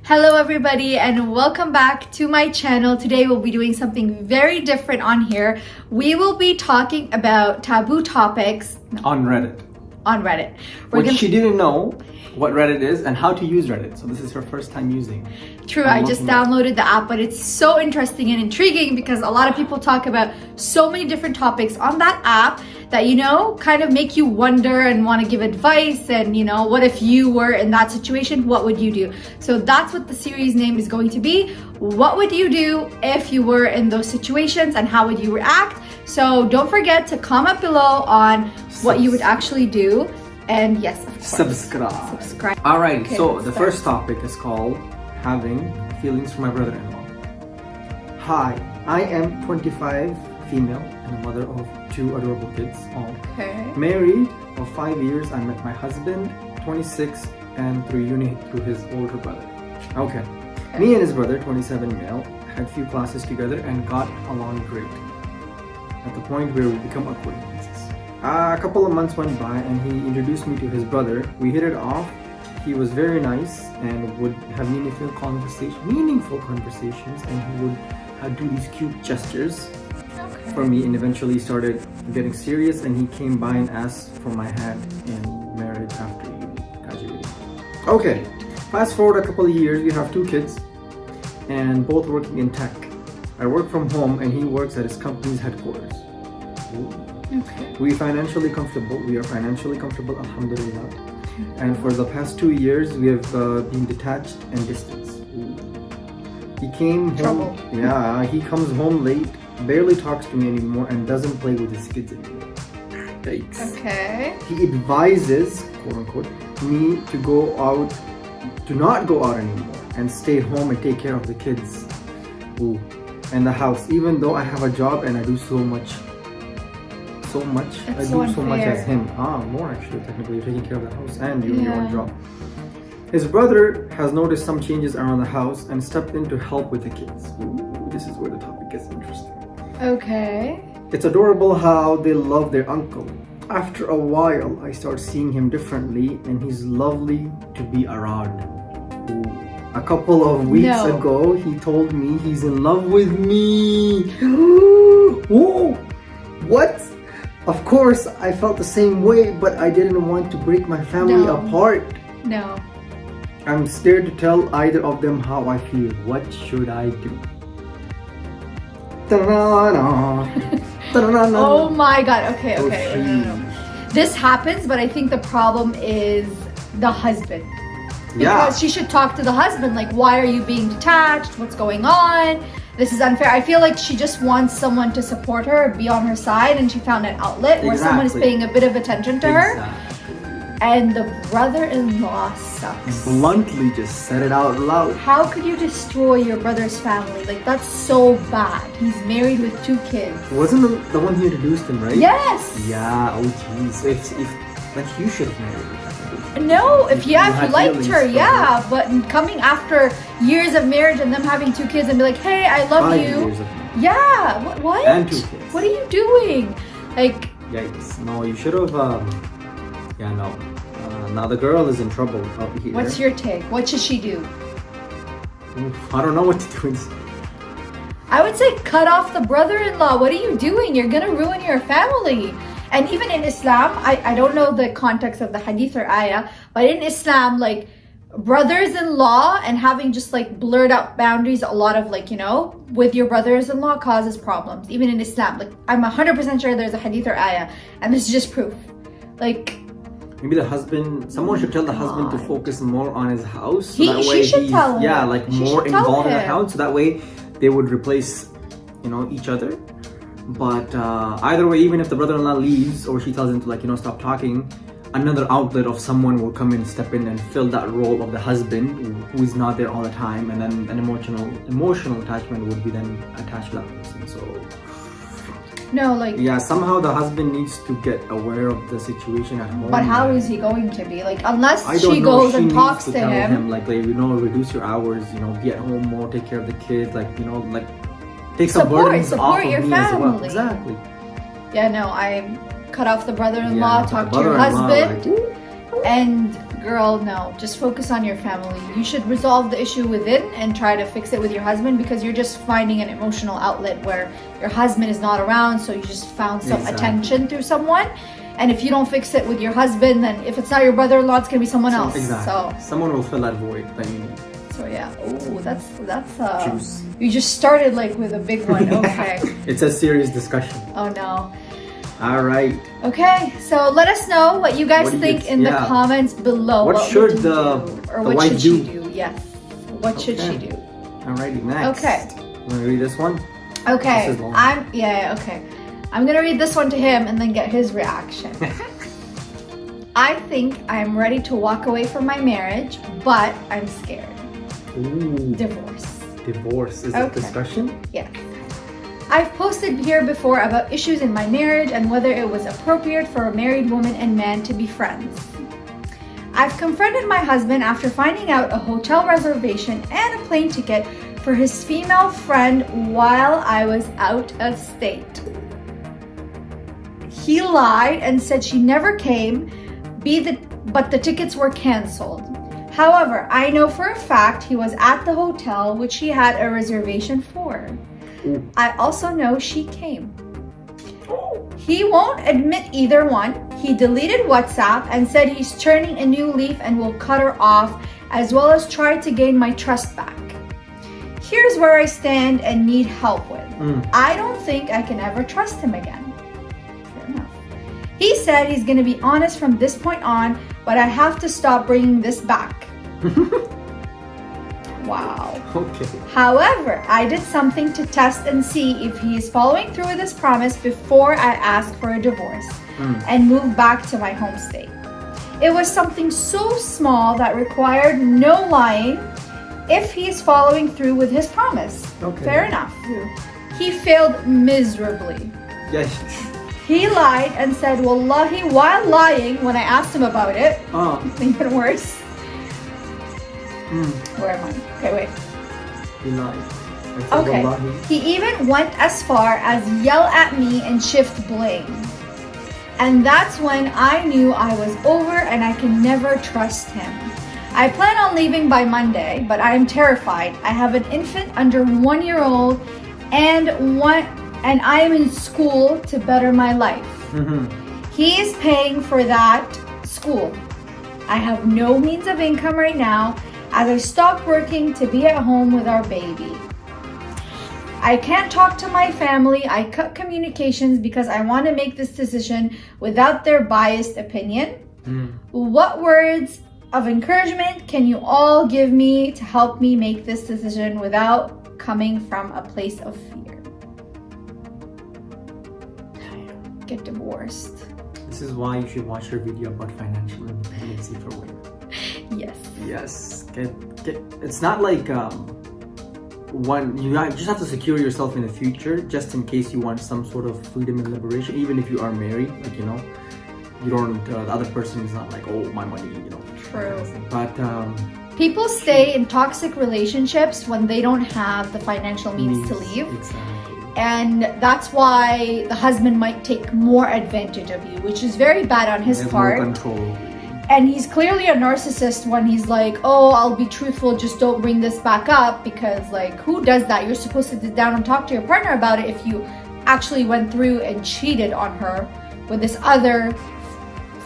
Hello everybody and welcome back to my channel. Today we'll be doing something very different on here. We will be talking about taboo topics on Reddit. She didn't know what Reddit is and how to use Reddit. So this is her first time using. True, I just downloaded the app, but it's so interesting and intriguing because a lot of people talk about so many different topics on that app that, you know, kind of make you wonder and want to give advice and, you know, what if you were in that situation, what would you do? So that's what the series name is going to be. What would you do if you were in those situations and how would you react? So don't forget to comment below on what you would actually do. And yes, of course, subscribe. Alright, Okay, so let's the start. first topic is called having feelings for my brother-in-law. Hi, I am 25, female, and a mother of 2 adorable kids. Okay. Married for 5 years. I met my husband, 26, and through uni through his older brother. Okay. Me and his brother, 27 male, had few classes together and got along great. At the point where we become acquaintances. A couple of months went by and he introduced me to his brother. We hit it off. He was very nice and would have meaningful conversations, and he would do these cute gestures for me, and eventually started getting serious, and he came by and asked for my hand in marriage after graduating. Okay, fast forward a couple of years, we have 2 kids and both working in tech. I work from home and he works at his company's headquarters. Okay. We are financially comfortable, alhamdulillah. And for the past 2 years, we have been detached and distanced. He came home. Yeah, he comes home late, barely talks to me anymore, and doesn't play with his kids anymore. Yikes. Okay. He advises, quote unquote, me to not go out anymore and stay home and take care of the kids. And the house, even though I have a job and I do so much as him. More actually, technically, you're taking care of the house and your own job. His brother has noticed some changes around the house and stepped in to help with the kids. This is where the topic gets interesting. Okay. It's adorable how they love their uncle. After a while, I start seeing him differently and he's lovely to be around. A couple of weeks ago, he told me he's in love with me. Whoa! What? Of course, I felt the same way, but I didn't want to break my family apart. No. I'm scared to tell either of them how I feel. What should I do? Oh my god, okay. No. This happens, but I think the problem is the husband. Because she should talk to the husband, like, why are you being detached? What's going on? This is unfair. I feel like she just wants someone to support her, be on her side, and she found an outlet where someone is paying a bit of attention to her. And the brother-in-law sucks. Bluntly just said it out loud. How could you destroy your brother's family? Like, that's so bad. He's married with 2 kids. Wasn't the one who introduced him, right? Yes! Yeah, oh jeez. If you should have married her. No, if you liked her, but coming after years of marriage and them having 2 kids and be like, hey, I love 5 you. years of marriage. Yeah, what? And 2 kids. What are you doing? Like, yikes. No, you should have, now the girl is in trouble up here. what's your take? What should she do? I don't know what to do. I would say cut off the brother-in-law. What are you doing? You're gonna ruin your family. And even in Islam, I don't know the context of the hadith or ayah, but in Islam, like, brothers-in-law and having just like blurred out boundaries, a lot of, like, you know, with your brothers-in-law causes problems. Even in Islam, like, I'm 100% sure there's a hadith or ayah, and this is just proof. Like, maybe the husband, someone should tell the husband to focus more on his house. So she should tell him. Yeah, like more involved in the house. So that way they would replace, each other. But either way, even if the brother-in-law leaves or she tells him to, stop talking, another outlet of someone will come in, step in and fill that role of the husband who is not there all the time. And then an emotional attachment would be then attached to that person. So... no, like... yeah, somehow the husband needs to get aware of the situation at home. But how is he going to be? Like, unless she goes and talks to him. Like, reduce your hours, be at home more, take care of the kids, take some burdens off of your me family. as well. Exactly. Yeah, no, I cut off the brother-in-law, talk to your husband, and girl, no, just focus on your family. You should resolve the issue within and try to fix it with your husband, because you're just finding an emotional outlet where your husband is not around, so you just found some attention through someone. And if you don't fix it with your husband, then if it's not your brother-in-law, it's gonna be someone else. Exactly. So someone will fill that void that you need. So yeah. Oh, that's Juice. You just started like with a big one. Okay. It's a serious discussion. Oh no. All right. Okay, so let us know what you guys think in the comments below. What should would the you do? Or the what wife should do? she do? Yes. What should she do? Alrighty, next. Okay. You wanna read this one? Okay. This is long. Okay. I'm gonna read this one to him and then get his reaction. I think I'm ready to walk away from my marriage, but I'm scared. Ooh. Divorce. Divorce is a discussion? Yes. I've posted here before about issues in my marriage and whether it was appropriate for a married woman and man to be friends. I've confronted my husband after finding out a hotel reservation and a plane ticket for his female friend while I was out of state. He lied and said she never came, but the tickets were canceled. However, I know for a fact he was at the hotel which he had a reservation for. I also know she came. He won't admit either one. He deleted WhatsApp and said he's turning a new leaf and will cut her off, as well as try to gain my trust back. Here's where I stand and need help with. I don't think I can ever trust him again. Fair enough. He said he's going to be honest from this point on, but I have to stop bringing this back. Wow. Okay. However, I did something to test and see if he is following through with his promise before I ask for a divorce and move back to my home state. It was something so small that required no lying if he is following through with his promise. Okay. Fair enough. He failed miserably. Yes. He lied and said wallahi while lying when I asked him about it. Even worse. Where am I? Okay, wait. He lied. Okay. He even went as far as yell at me and shift blame. And that's when I knew I was over and I can never trust him. I plan on leaving by Monday, but I am terrified. I have an infant under 1 year old and I am in school to better my life. He is paying for that school. I have no means of income right now as I stopped working to be at home with our baby. I can't talk to my family. I cut communications because I want to make this decision without their biased opinion. What words of encouragement can you all give me to help me make this decision without coming from a place of fear? Get divorced. This is why you should watch your video about financial independence for women. Yes. Yes. It's not like you just have to secure yourself in the future, just in case you want some sort of freedom and liberation. Even if you are married, like you don't. The other person is not like, oh, my money, True. But people stay in toxic relationships when they don't have the financial means to leave. Exactly. And that's why the husband might take more advantage of you, which is very bad on his part. No control. And he's clearly a narcissist when he's like, oh, I'll be truthful, just don't bring this back up, because like, who does that? You're supposed to sit down and talk to your partner about it if you actually went through and cheated on her with this other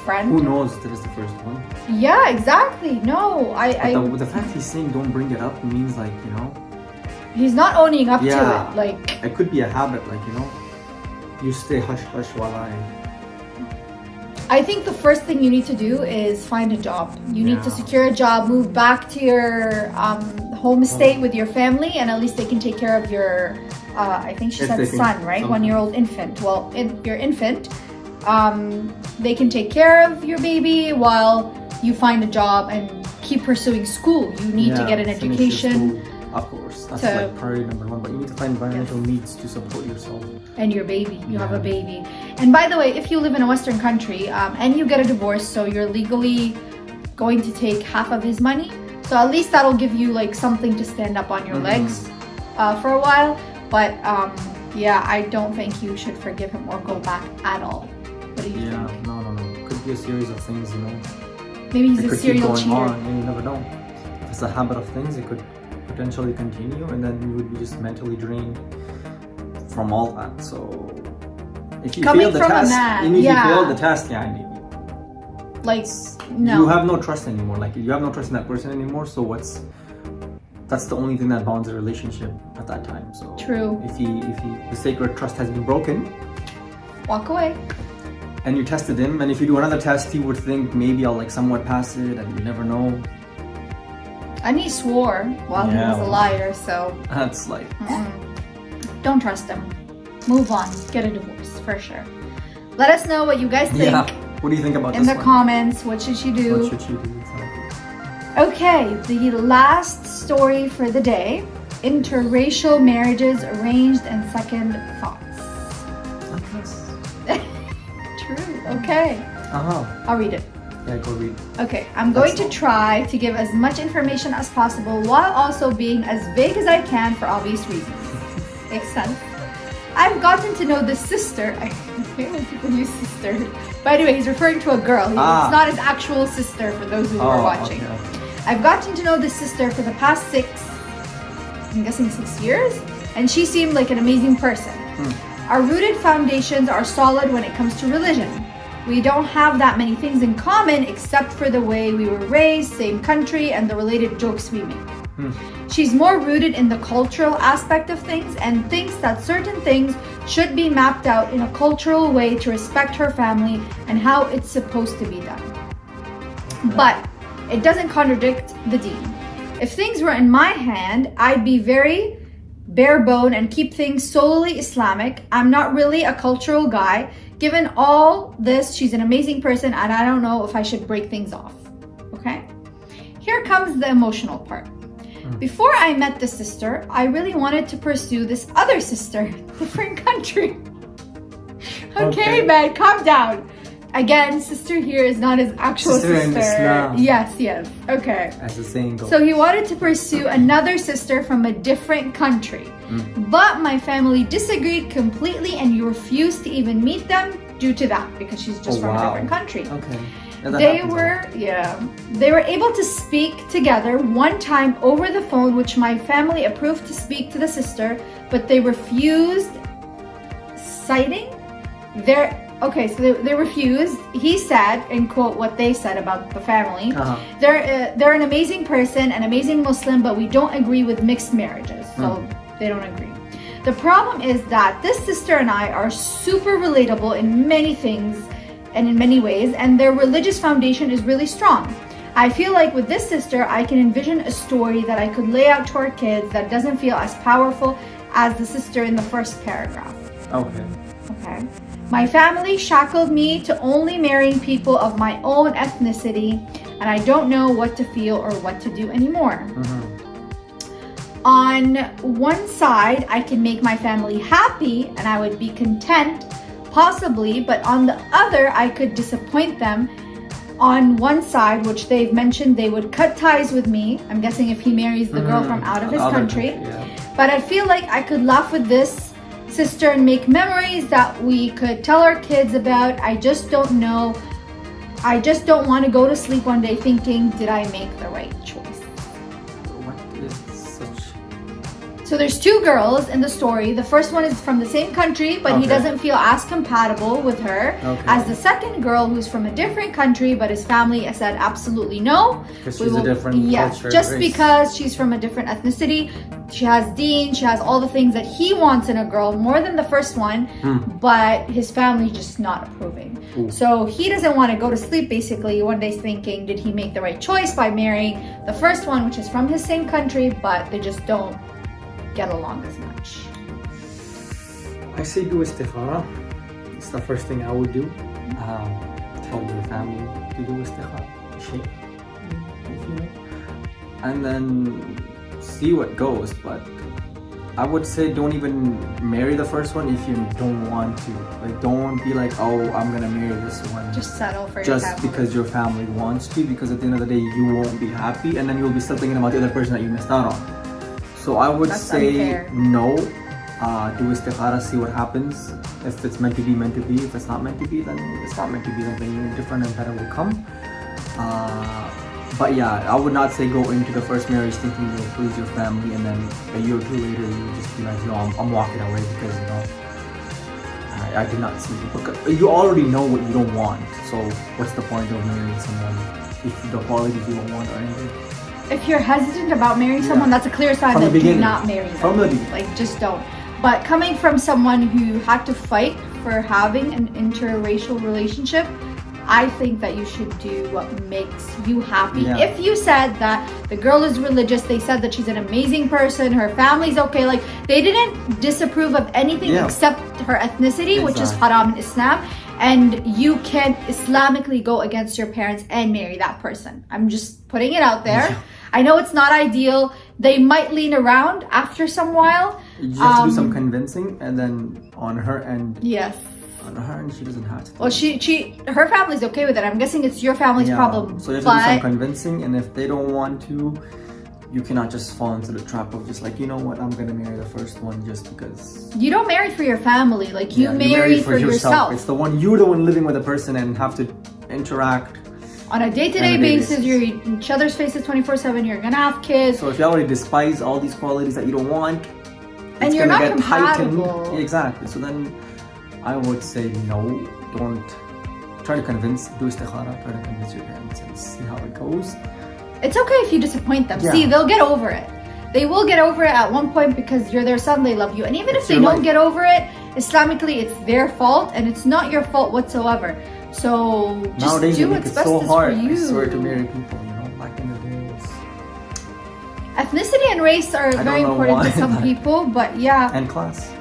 friend. Who knows that is the first one? Yeah, exactly. No, But the fact he's saying don't bring it up means like, he's not owning up to it. Like, it could be a habit, like, you stay hush hush while I think the first thing you need to do is find a job. You need to secure a job, move back to your home state with your family, and at least they can take care of your, I think she said son, right? 1-year-old infant. Well, your infant, they can take care of your baby while you find a job and keep pursuing school. You need to get an education. Of course, that's like priority number one, but you need to find financial needs to support yourself. And your baby, you have a baby. And by the way, if you live in a Western country and you get a divorce, so you're legally going to take half of his money, so at least that'll give you like something to stand up on your legs for a while. But yeah, I don't think you should forgive him or go back at all. What do you think? No. Could be a series of things, Maybe he's it a could keep serial going cheater. on, and you never know. If it's a habit of things, it could potentially continue, and then you would be just mentally drained from all that. So if you Coming fail the from a test, man, and if yeah. you fail the test, Like, no. you have no trust anymore. Like you have no trust in that person anymore. So that's the only thing that bonds a relationship at that time. So True. If the sacred trust has been broken, Walk away. and you tested him, and if you do another test, he would think maybe I'll like somewhat pass it, and you never know. And he swore while he was a liar, so That's like, don't trust him. Move on. Get a divorce for sure. Let us know what you guys think What do you think about in this the one? comments. What should she do? What should she do? Exactly. Okay, the last story for the day: interracial marriages, arranged and second thoughts. True. Okay. I'll read it. Yeah, go read. Okay, I'm going to try to give as much information as possible while also being as vague as I can for obvious reasons. Makes sense. I've gotten to know this sister. I hate when people use sister. But anyway, he's referring to a girl. It's not his actual sister for those who are watching. Okay. I've gotten to know this sister for the past 6 years, and she seemed like an amazing person. Our rooted foundations are solid when it comes to religion. We don't have that many things in common except for the way we were raised, same country, and the related jokes we make. She's more rooted in the cultural aspect of things and thinks that certain things should be mapped out in a cultural way to respect her family and how it's supposed to be done. But it doesn't contradict the deen. If things were in my hand, I'd be very bare bone and keep things solely Islamic. I'm not really a cultural guy. Given all this, she's an amazing person, and I don't know if I should break things off. Okay? Here comes the emotional part. Before I met the sister, I really wanted to pursue this other sister, different country. Okay, man, calm down. Again, sister here is not his actual sister. In Islam. Yes. Okay. As the saying goes. So he wanted to pursue another sister from a different country. But my family disagreed completely and you refused to even meet them due to that, because she's just from a different country. Okay. They were able to speak together one time over the phone, which my family approved to speak to the sister, but they refused citing their they refused. He said, and quote what they said about the family, they're an amazing person, an amazing Muslim, but we don't agree with mixed marriages. So they don't agree. The problem is that this sister and I are super relatable in many things and in many ways, and their religious foundation is really strong. I feel like with this sister, I can envision a story that I could lay out to our kids that doesn't feel as powerful as the sister in the first paragraph. Okay. My family shackled me to only marrying people of my own ethnicity, and I don't know what to feel or what to do anymore. On one side, I can make my family happy and I would be content, possibly, but on the other, I could disappoint them. On one side, which they've mentioned they would cut ties with me, I'm guessing if he marries the girl from out of his country, but I feel like I could laugh with this sister and make memories that we could tell our kids about. I just don't know. I just don't want to go to sleep one day thinking, did I make the right choice? What is such? So there's two girls in the story. The first one is from the same country, but he doesn't feel as compatible with her as the second girl, who's from a different country, but his family said absolutely no. Because she's a different culture. Just race. Because she's from a different ethnicity. She has deen, she has all the things that he wants in a girl, more than the first one, but his family's just not approving. So he doesn't want to go to sleep, basically, one day thinking, did he make the right choice by marrying the first one, which is from his same country, but they just don't get along as much. I say do istikhara. It's the first thing I would do. Tell your family to do istikhara. And then see what goes, but I would say don't even marry the first one if you don't want to. Like, don't be like, oh, I'm gonna marry this one. Just settle for just your family. Because your family wants to, because at the end of the day you won't be happy, and then you'll be still thinking about the other person that you missed out on. So I would say unfair. No. Do istikhara, see what happens. If it's meant to be, meant to be. If it's not meant to be, then it's not meant to be. Then different and better will come. But yeah, I would not say go into the first marriage thinking you'll please your family, and then a year or two later you just be like, no, I'm walking away because I did not see it. Because you already know what you don't want. So what's the point of marrying someone if the qualities you don't want are anything? If you're hesitant about marrying someone, that's a clear sign From that the do beginning. not marry them. From the beginning. Like, just don't. But coming from someone who had to fight for having an interracial relationship, I think that you should do what makes you happy. Yeah. If you said that the girl is religious, they said that she's an amazing person, her family's okay, like they didn't disapprove of anything except her ethnicity, which is haram in Islam, and you can't Islamically go against your parents and marry that person. I'm just putting it out there. I know it's not ideal. They might lean around after some while. You have to do some convincing, and then on her end. Yes. On her end, she doesn't have to. Well, her family's okay with it. I'm guessing it's your family's problem. So you have to do some convincing, and if they don't want to, you cannot just fall into the trap of just like, you know what, I'm gonna marry the first one just because. You don't marry for your family, like you marry for yourself. It's you're the one living with a person and have to interact. On a day-to-day basis, you're in each other's faces 24/7, you're gonna have kids. So if you already despise all these qualities that you don't want, and you're not compatible. Heightened. Exactly. So then I would say no, don't try to convince, do istikhara, try to convince your parents and see how it goes. It's okay if you disappoint them. See, they'll get over it. They will get over it at one point because you're their son, they love you. And even if they don't get over it, Islamically, it's their fault and it's not your fault whatsoever. So just nowadays, do what's best so hard, for you. I swear, to marry people, back in the days. Ethnicity and race are very important to some people, but yeah. And class.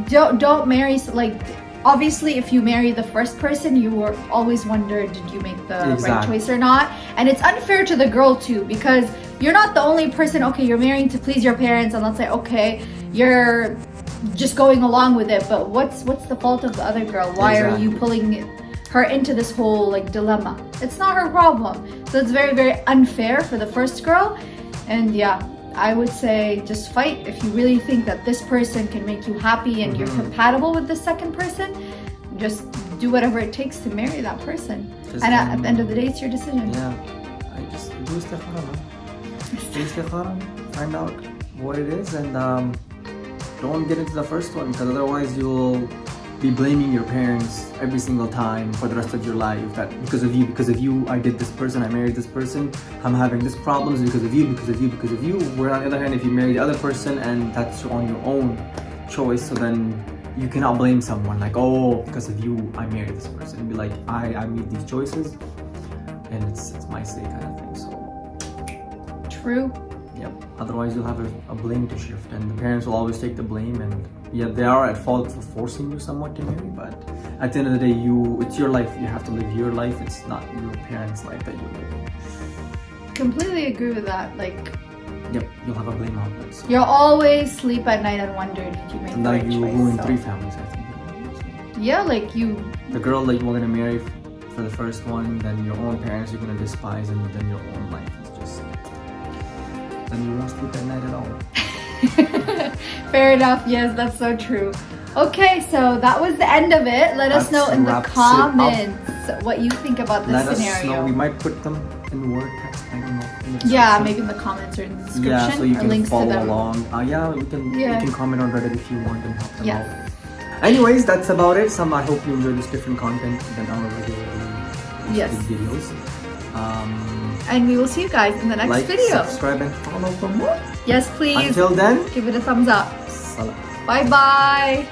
Don't marry, like, obviously if you marry the first person, you will always wonder, did you make the right choice or not? And it's unfair to the girl too, because you're not the only person, okay, you're marrying to please your parents, and let's say, okay, you're just going along with it, but what's the fault of the other girl? Why are you pulling her into this whole like dilemma? It's not her problem. So it's very, very unfair for the first girl. And yeah, I would say just fight. If you really think that this person can make you happy and you're compatible with the second person, just do whatever it takes to marry that person. And at the end of the day, it's your decision. Yeah, I just do istikhara. Do istikhara, find out what it is, and don't get into the first one, because otherwise you'll be blaming your parents every single time for the rest of your life, that because of you I did this person, I married this person, I'm having this problems because of you. Where on the other hand, if you marry the other person and that's on your own choice, so then you cannot blame someone like, oh, because of you I married this person. And be like, I made these choices and it's my say kind of thing. So true. Yep. Otherwise you'll have a blame to shift, and the parents will always take the blame, and yeah, they are at fault for forcing you somewhat to marry, but at the end of the day, it's your life. You have to live your life. It's not your parents' life that you're living. Completely agree with that. Like, yep, you'll have a blame outlet. So. You'll always sleep at night and wonder, did you make the right choice? Now you ruin 3 families, I think. Yeah, like the girl that you were gonna marry for the first one, then your own parents you're gonna despise, and then your own life is just. Then you won't sleep at night at all. Fair enough. Yes, that's so true. Okay, so that was the end of it. Let us know in the comments what you think about this scenario. Let us know. We might put them in word text. I don't know. Yeah, maybe in the comments or in the description. Yeah, so you can links follow to them. along. You can comment on Reddit if you want and help them out. Anyways, that's about it. I hope you enjoyed this different content than our regular videos. And we will see you guys in the next video. Subscribe and follow for more. Yes, please. Until then, give it a thumbs up. Salam. Bye-bye.